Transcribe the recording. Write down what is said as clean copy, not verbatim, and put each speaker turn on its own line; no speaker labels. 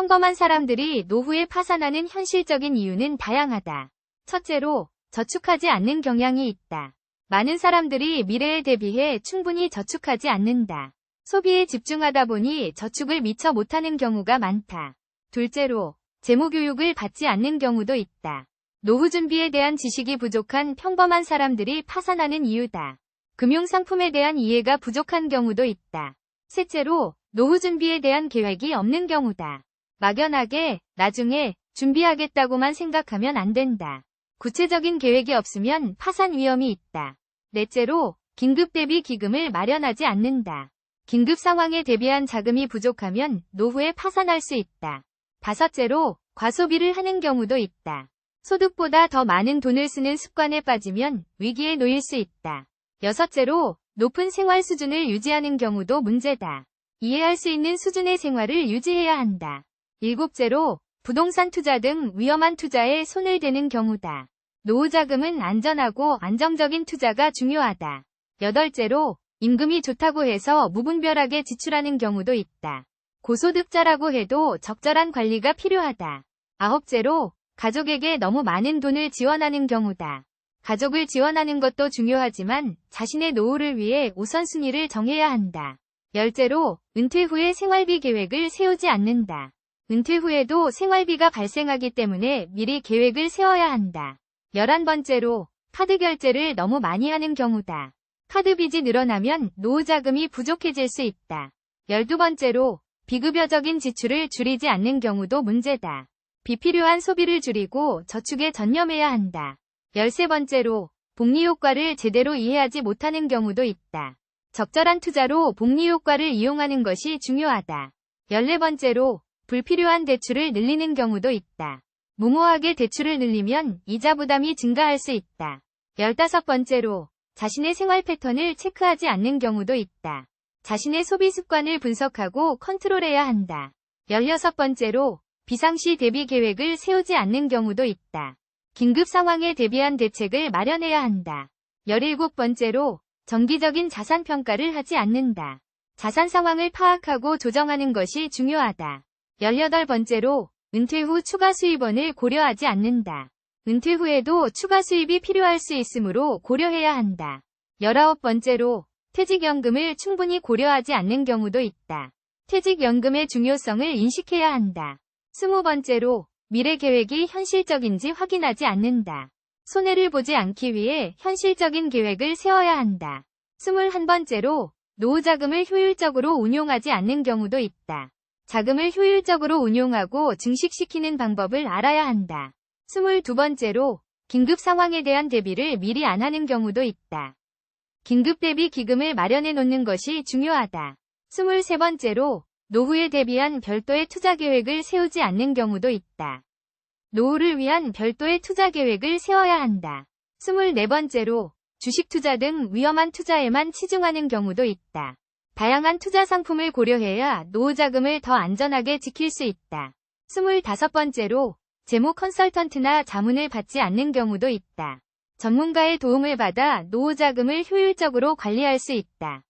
평범한 사람들이 노후에 파산하는 현실적인 이유는 다양하다. 첫째로, 저축하지 않는 경향이 있다. 많은 사람들이 미래에 대비해 충분히 저축하지 않는다. 소비에 집중하다 보니 저축을 미처 못하는 경우가 많다. 둘째로, 재무교육을 받지 않는 경우도 있다. 노후 준비에 대한 지식이 부족한 평범한 사람들이 파산하는 이유다. 금융상품에 대한 이해가 부족한 경우도 있다. 셋째로, 노후 준비에 대한 계획이 없는 경우다. 막연하게 나중에 준비하겠다고만 생각하면 안 된다. 구체적인 계획이 없으면 파산 위험이 있다. 넷째로, 긴급 대비 기금을 마련하지 않는다. 긴급 상황에 대비한 자금이 부족하면 노후에 파산할 수 있다. 다섯째로, 과소비를 하는 경우도 있다. 소득보다 더 많은 돈을 쓰는 습관에 빠지면 위기에 놓일 수 있다. 여섯째로, 높은 생활 수준을 유지하는 경우도 문제다. 이해할 수 있는 수준의 생활을 유지해야 한다. 일곱째로, 부동산 투자 등 위험한 투자에 손을 대는 경우다. 노후 자금은 안전하고 안정적인 투자가 중요하다. 여덟째로, 임금이 좋다고 해서 무분별하게 지출하는 경우도 있다. 고소득자라고 해도 적절한 관리가 필요하다. 아홉째로, 가족에게 너무 많은 돈을 지원하는 경우다. 가족을 지원하는 것도 중요하지만 자신의 노후를 위해 우선순위를 정해야 한다. 열째로, 은퇴 후에 생활비 계획을 세우지 않는다. 은퇴 후에도 생활비가 발생하기 때문에 미리 계획을 세워야 한다. 11번째로, 카드 결제를 너무 많이 하는 경우다. 카드 빚이 늘어나면 노후 자금이 부족해질 수 있다. 12번째로, 비급여적인 지출을 줄이지 않는 경우도 문제다. 비필요한 소비를 줄이고 저축에 전념해야 한다. 13번째로, 복리 효과를 제대로 이해하지 못하는 경우도 있다. 적절한 투자로 복리 효과를 이용하는 것이 중요하다. 14번째로, 불필요한 대출을 늘리는 경우도 있다. 무모하게 대출을 늘리면 이자 부담이 증가할 수 있다. 15번째로, 자신의 생활 패턴을 체크하지 않는 경우도 있다. 자신의 소비 습관을 분석하고 컨트롤해야 한다. 16번째로, 비상시 대비 계획을 세우지 않는 경우도 있다. 긴급 상황에 대비한 대책을 마련해야 한다. 17번째로, 정기적인 자산 평가를 하지 않는다. 자산 상황을 파악하고 조정하는 것이 중요하다. 18번째로, 은퇴 후 추가 수입원을 고려하지 않는다. 은퇴 후에도 추가 수입이 필요할 수 있으므로 고려해야 한다. 19번째로, 퇴직연금을 충분히 고려하지 않는 경우도 있다. 퇴직연금의 중요성을 인식해야 한다. 20번째로, 미래 계획이 현실적인지 확인하지 않는다. 손해를 보지 않기 위해 현실적인 계획을 세워야 한다. 21번째로, 노후 자금을 효율적으로 운용하지 않는 경우도 있다. 자금을 효율적으로 운용하고 증식시키는 방법을 알아야 한다. 22번째로, 긴급 상황에 대한 대비를 미리 안 하는 경우도 있다. 긴급 대비 기금을 마련해 놓는 것이 중요하다. 23번째로, 노후에 대비한 별도의 투자 계획을 세우지 않는 경우도 있다. 노후를 위한 별도의 투자 계획을 세워야 한다. 24번째로, 주식 투자 등 위험한 투자에만 치중하는 경우도 있다. 다양한 투자 상품을 고려해야 노후 자금을 더 안전하게 지킬 수 있다. 25번째로, 재무 컨설턴트나 자문을 받지 않는 경우도 있다. 전문가의 도움을 받아 노후 자금을 효율적으로 관리할 수 있다.